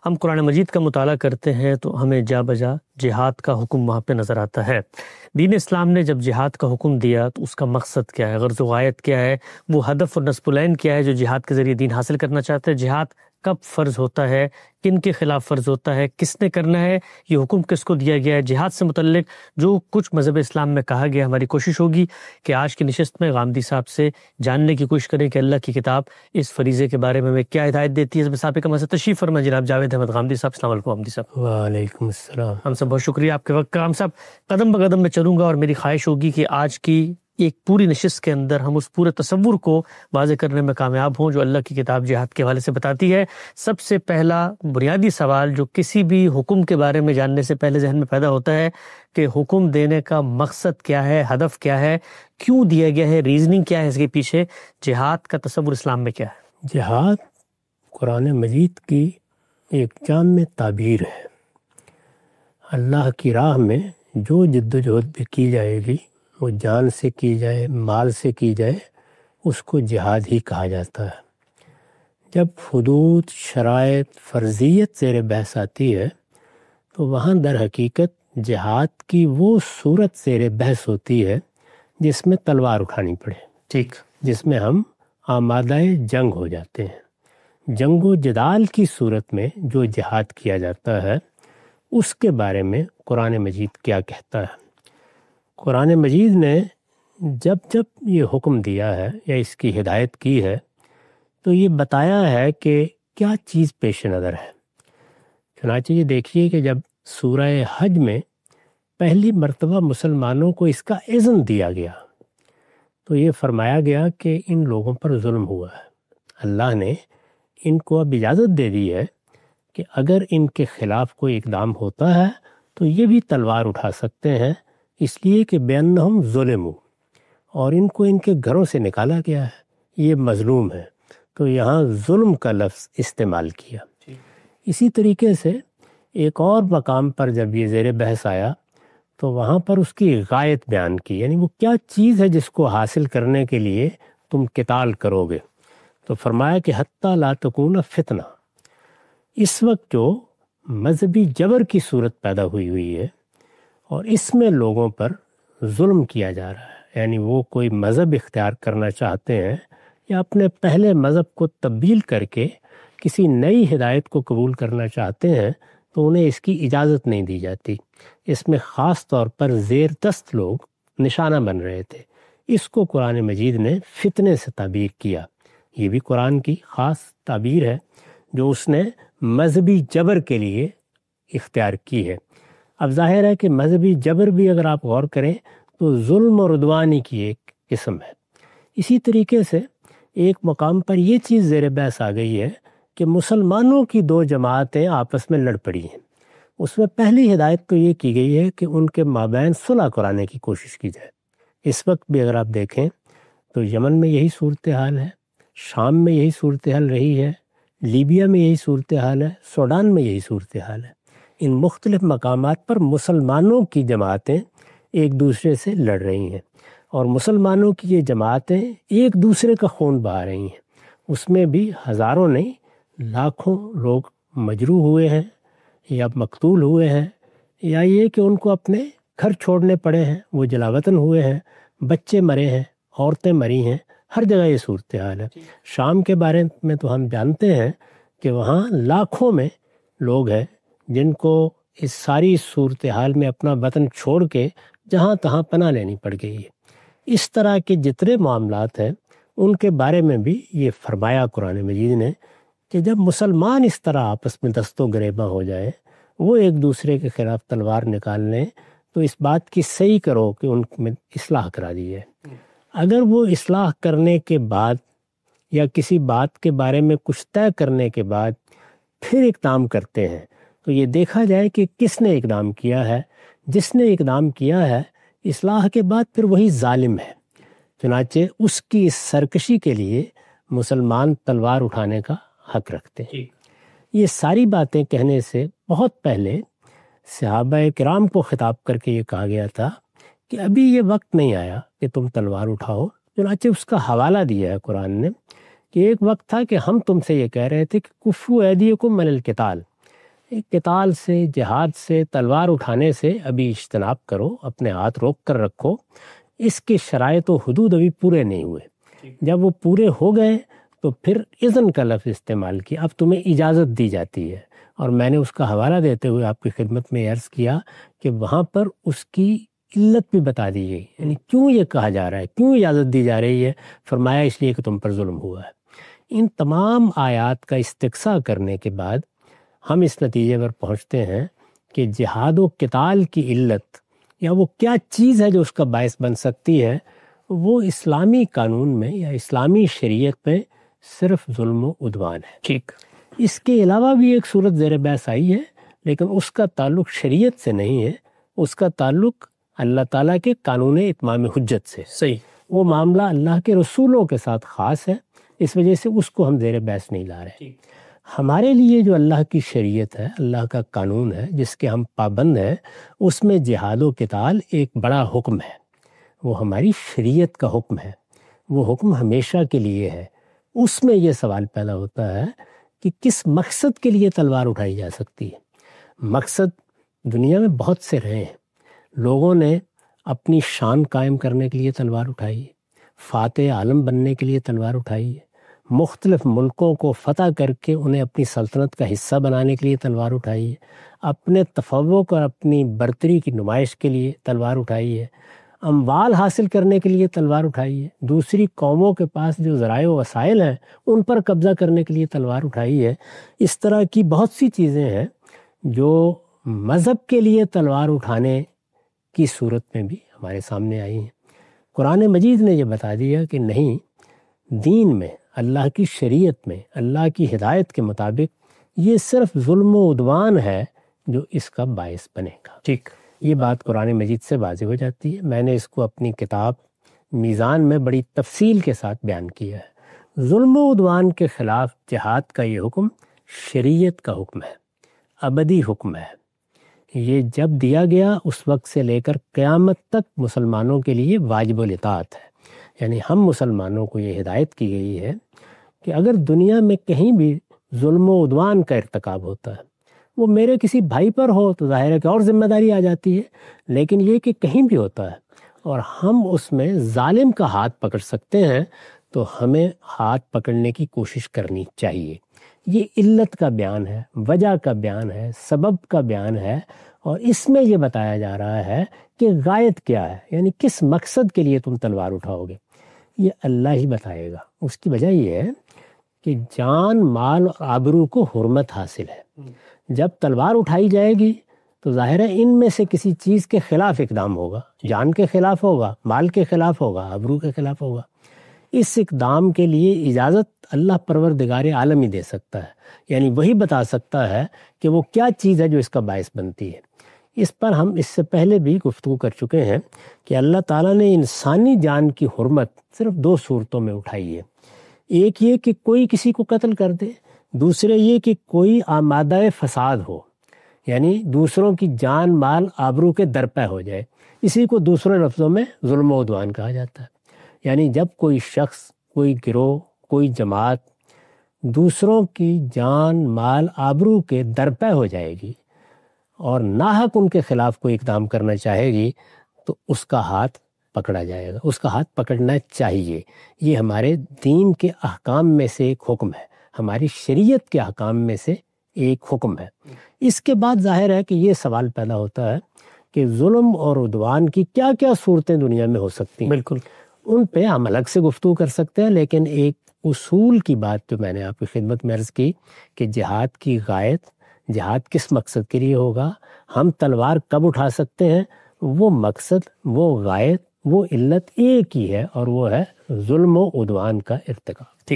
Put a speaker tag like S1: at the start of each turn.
S1: ہم قرآن مجید کا مطالعہ کرتے ہیں تو ہمیں جا بجا جہاد کا حکم وہاں پہ نظر آتا ہے۔ دین اسلام نے جب جہاد کا حکم دیا تو اس کا مقصد کیا ہے، غرض و غایت کیا ہے، وہ ہدف اور نصب العین کیا ہے جو جہاد کے ذریعے دین حاصل کرنا چاہتے ہیں۔ جہاد کب فرض ہوتا ہے، کن کے خلاف فرض ہوتا ہے، کس نے کرنا ہے، یہ حکم کس کو دیا گیا ہے، جہاد سے متعلق جو کچھ مذہب اسلام میں کہا گیا، ہماری کوشش ہوگی کہ آج کی نشست میں غامدی صاحب سے جاننے کی کوشش کریں کہ اللہ کی کتاب اس فریضے کے بارے میں ہمیں کیا ہدایت دیتی ہے۔ سابقہ میں سے تشریف فرما جناب جاوید احمد غامدی صاحب۔ السلام علیکم غامدی صاحب۔
S2: وعلیکم السلام۔
S1: ہم سب بہت شکریہ آپ کے وقت کا۔ ہم سب قدم بقدم میں چلوں گا اور میری خواہش ہوگی کہ آج کی ایک پوری نشست کے اندر ہم اس پورے تصور کو واضح کرنے میں کامیاب ہوں جو اللہ کی کتاب جہاد کے حوالے سے بتاتی ہے۔ سب سے پہلا بنیادی سوال جو کسی بھی حکم کے بارے میں جاننے سے پہلے ذہن میں پیدا ہوتا ہے کہ حکم دینے کا مقصد کیا ہے، ہدف کیا ہے، کیوں دیا گیا ہے، ریزننگ کیا ہے اس کے پیچھے، جہاد کا تصور اسلام میں کیا ہے؟
S2: جہاد قرآن مجید کی ایک جامع تعبیر ہے۔ اللہ کی راہ میں جو جد و جہد بھی کی جائے گی، وہ جان سے کی جائے، مال سے کی جائے، اس کو جہاد ہی کہا جاتا ہے۔ جب حدود، شرائط، فرضیت زیر بحث آتی ہے تو وہاں در حقیقت جہاد کی وہ صورت زیر بحث ہوتی ہے جس میں تلوار اٹھانی پڑے،
S1: ٹھیک،
S2: جس میں ہم آمادہ جنگ ہو جاتے ہیں۔ جنگ و جدال کی صورت میں جو جہاد کیا جاتا ہے اس کے بارے میں قرآن مجید کیا کہتا ہے۔ قرآن مجید نے جب یہ حکم دیا ہے یا اس کی ہدایت کی ہے تو یہ بتایا ہے کہ کیا چیز پیش نظر ہے۔ چنانچہ یہ دیکھیے کہ جب سورہ حج میں پہلی مرتبہ مسلمانوں کو اس کا اذن دیا گیا تو یہ فرمایا گیا کہ ان لوگوں پر ظلم ہوا ہے۔ اللہ نے ان کو اب اجازت دے دی ہے کہ اگر ان کے خلاف کوئی اقدام ہوتا ہے تو یہ بھی تلوار اٹھا سکتے ہیں، اس لیے کہ بِأَنَّهُمْ ظُلِمُوا، اور ان کو ان کے گھروں سے نکالا گیا ہے، یہ مظلوم ہے، تو یہاں ظلم کا لفظ استعمال کیا۔ اسی طریقے سے ایک اور مقام پر جب یہ زیر بحث آیا تو وہاں پر اس کی غایت بیان کی، یعنی وہ کیا چیز ہے جس کو حاصل کرنے کے لیے تم قتال کرو گے، تو فرمایا کہ حتیٰ لا تکون فتنہ۔ اس وقت جو مذہبی جبر کی صورت پیدا ہوئی ہے اور اس میں لوگوں پر ظلم کیا جا رہا ہے، یعنی وہ کوئی مذہب اختیار کرنا چاہتے ہیں یا اپنے پہلے مذہب کو تبدیل کر کے کسی نئی ہدایت کو قبول کرنا چاہتے ہیں تو انہیں اس کی اجازت نہیں دی جاتی۔ اس میں خاص طور پر زیر دست لوگ نشانہ بن رہے تھے۔ اس کو قرآن مجید نے فتنے سے تعبیر کیا۔ یہ بھی قرآن کی خاص تعبیر ہے جو اس نے مذہبی جبر کے لیے اختیار کی ہے۔ اب ظاہر ہے کہ مذہبی جبر بھی اگر آپ غور کریں تو ظلم اور عدوانی کی ایک قسم ہے۔ اسی طریقے سے ایک مقام پر یہ چیز زیر بحث آ گئی ہے کہ مسلمانوں کی دو جماعتیں آپس میں لڑ پڑی ہیں۔ اس میں پہلی ہدایت تو یہ کی گئی ہے کہ ان کے مابین صلح کرانے کی کوشش کی جائے۔ اس وقت بھی اگر آپ دیکھیں تو یمن میں یہی صورتحال ہے، شام میں یہی صورتحال رہی ہے، لیبیا میں یہی صورتحال ہے، سوڈان میں یہی صورتحال ہے۔ ان مختلف مقامات پر مسلمانوں کی جماعتیں ایک دوسرے سے لڑ رہی ہیں اور مسلمانوں کی یہ جماعتیں ایک دوسرے کا خون بہا رہی ہیں۔ اس میں بھی ہزاروں نہیں، لاکھوں لوگ مجروح ہوئے ہیں یا مقتول ہوئے ہیں، یا یہ کہ ان کو اپنے گھر چھوڑنے پڑے ہیں، وہ جلا وطن ہوئے ہیں، بچے مرے ہیں، عورتیں مری ہیں، ہر جگہ یہ صورتحال ہے۔ شام کے بارے میں تو ہم جانتے ہیں کہ وہاں لاکھوں میں لوگ ہیں جن کو اس ساری صورتحال میں اپنا وطن چھوڑ کے جہاں تہاں پناہ لینی پڑ گئی ہے۔ اس طرح کے جتنے معاملات ہیں ان کے بارے میں بھی یہ فرمایا قرآن مجید نے کہ جب مسلمان اس طرح آپس میں دست و گریباں ہو جائیں، وہ ایک دوسرے کے خلاف تلوار نکال لیں، تو اس بات کی صحیح کرو کہ ان میں اصلاح کرا دی جائے۔ اگر وہ اصلاح کرنے کے بعد یا کسی بات کے بارے میں کچھ طے کرنے کے بعد پھر اقدام کرتے ہیں تو یہ دیکھا جائے کہ کس نے اقدام کیا ہے۔ جس نے اقدام کیا ہے اصلاح کے بعد پھر وہی ظالم ہے، چنانچہ اس کی اس سرکشی کے لیے مسلمان تلوار اٹھانے کا حق رکھتے ہیں۔ یہ ساری باتیں کہنے سے بہت پہلے صحابہ کرام کو خطاب کر کے یہ کہا گیا تھا کہ ابھی یہ وقت نہیں آیا کہ تم تلوار اٹھاؤ۔ چنانچہ اس کا حوالہ دیا ہے قرآن نے کہ ایک وقت تھا کہ ہم تم سے یہ کہہ رہے تھے کہ کفو ایدیکم من القتال، قتال سے، جہاد سے، تلوار اٹھانے سے ابھی اجتناب کرو، اپنے ہاتھ روک کر رکھو۔ اس کے شرائط و حدود ابھی پورے نہیں ہوئے، جب وہ پورے ہو گئے تو پھر اذن کا لفظ استعمال کیا، اب تمہیں اجازت دی جاتی ہے۔ اور میں نے اس کا حوالہ دیتے ہوئے آپ کی خدمت میں عرض کیا کہ وہاں پر اس کی علت بھی بتا دی گئی، یعنی کیوں یہ کہا جا رہا ہے، کیوں اجازت دی جا رہی ہے۔ فرمایا اس لیے کہ تم پر ظلم ہوا ہے۔ ان تمام آیات کا استقصاء کرنے کے بعد ہم اس نتیجے پر پہنچتے ہیں کہ جہاد و قتال کی علت یا وہ کیا چیز ہے جو اس کا باعث بن سکتی ہے، وہ اسلامی قانون میں یا اسلامی شریعت میں صرف ظلم و عدوان ہے۔
S1: ٹھیک،
S2: اس کے علاوہ بھی ایک صورت زیر بحث آئی ہے، لیکن اس کا تعلق شریعت سے نہیں ہے، اس کا تعلق اللہ تعالیٰ کے قانون اتمام حجت سے۔
S1: صحیح،
S2: وہ معاملہ اللہ کے رسولوں کے ساتھ خاص ہے، اس وجہ سے اس کو ہم زیر بحث نہیں لا رہے۔ ہمارے لیے جو اللہ کی شریعت ہے، اللہ کا قانون ہے جس کے ہم پابند ہیں، اس میں جہاد و قتال ایک بڑا حکم ہے، وہ ہماری شریعت کا حکم ہے، وہ حکم ہمیشہ کے لیے ہے۔ اس میں یہ سوال پیدا ہوتا ہے کہ کس مقصد کے لیے تلوار اٹھائی جا سکتی ہے۔ مقصد دنیا میں بہت سے رہے ہیں، لوگوں نے اپنی شان قائم کرنے کے لیے تلوار اٹھائی ہے، فاتح عالم بننے کے لیے تلوار اٹھائی ہے، مختلف ملکوں کو فتح کر کے انہیں اپنی سلطنت کا حصہ بنانے کے لیے تلوار اٹھائی ہے، اپنے تفوق اور اپنی برتری کی نمائش کے لیے تلوار اٹھائی ہے، اموال حاصل کرنے کے لیے تلوار اٹھائی ہے، دوسری قوموں کے پاس جو ذرائع و وسائل ہیں ان پر قبضہ کرنے کے لیے تلوار اٹھائی ہے۔ اس طرح کی بہت سی چیزیں ہیں جو مذہب کے لیے تلوار اٹھانے کی صورت میں بھی ہمارے سامنے آئی ہیں۔ قرآن مجید نے یہ بتا دیا کہ نہیں، دین میں، اللہ کی شریعت میں، اللہ کی ہدایت کے مطابق یہ صرف ظلم و عدوان ہے جو اس کا باعث بنے گا۔
S1: ٹھیک،
S2: یہ بات قرآن مجید سے واضح ہو جاتی ہے۔ میں نے اس کو اپنی کتاب میزان میں بڑی تفصیل کے ساتھ بیان کیا ہے۔ ظلم و عدوان کے خلاف جہاد کا یہ حکم شریعت کا حکم ہے، ابدی حکم ہے۔ یہ جب دیا گیا اس وقت سے لے کر قیامت تک مسلمانوں کے لیے واجب الاطاعت ہے۔ یعنی ہم مسلمانوں کو یہ ہدایت کی گئی ہے کہ اگر دنیا میں کہیں بھی ظلم و عدوان کا ارتکاب ہوتا ہے، وہ میرے کسی بھائی پر ہو تو ظاہر ہے کہ اور ذمہ داری آ جاتی ہے، لیکن یہ کہ کہیں بھی ہوتا ہے اور ہم اس میں ظالم کا ہاتھ پکڑ سکتے ہیں تو ہمیں ہاتھ پکڑنے کی کوشش کرنی چاہیے۔ یہ علت کا بیان ہے، وجہ کا بیان ہے، سبب کا بیان ہے، اور اس میں یہ بتایا جا رہا ہے کہ غایت کیا ہے، یعنی کس مقصد کے لیے تم تلوار اٹھاؤ گے، یہ اللہ ہی بتائے گا۔ اس کی وجہ یہ ہے کہ جان، مال اور آبرو کو حرمت حاصل ہے۔ جب تلوار اٹھائی جائے گی تو ظاہر ہے ان میں سے کسی چیز کے خلاف اقدام ہوگا، جان کے خلاف ہوگا، مال کے خلاف ہوگا، آبرو کے خلاف ہوگا۔ اس اقدام کے لیے اجازت اللہ پروردگار عالم ہی دے سکتا ہے، یعنی وہی بتا سکتا ہے کہ وہ کیا چیز ہے جو اس کا باعث بنتی ہے۔ اس پر ہم اس سے پہلے بھی گفتگو کر چکے ہیں کہ اللہ تعالیٰ نے انسانی جان کی حرمت صرف دو صورتوں میں اٹھائی ہے۔ ایک یہ کہ کوئی کسی کو قتل کر دے، دوسرے یہ کہ کوئی آمادہ فساد ہو، یعنی دوسروں کی جان، مال، آبرو کے درپے ہو جائے۔ اسی کو دوسرے لفظوں میں ظلم و عدوان کہا جاتا ہے۔ یعنی جب کوئی شخص، کوئی گروہ، کوئی جماعت دوسروں کی جان، مال، آبرو کے درپے ہو جائے گی اور ناحق ان کے خلاف کوئی اقدام کرنا چاہے گی تو اس کا ہاتھ پکڑا جائے گا، اس کا ہاتھ پکڑنا چاہیے۔ یہ ہمارے دین کے احکام میں سے ایک حکم ہے، ہماری شریعت کے احکام میں سے ایک حکم ہے۔ اس کے بعد ظاہر ہے کہ یہ سوال پیدا ہوتا ہے کہ ظلم اور عدوان کی کیا کیا صورتیں دنیا میں ہو سکتی ہیں۔
S1: بالکل،
S2: ان پہ ہم الگ سے گفتگو کر سکتے ہیں، لیکن ایک اصول کی بات جو میں نے آپ کی خدمت میں عرض کی کہ جہاد کی غایت، جہاد کس مقصد کے لیے ہوگا، ہم تلوار کب اٹھا سکتے ہیں، وہ مقصد، وہ غایت، وہ علت ایک ہی ہے، اور وہ ہے ظلم و عدوان کا ارتکاب۔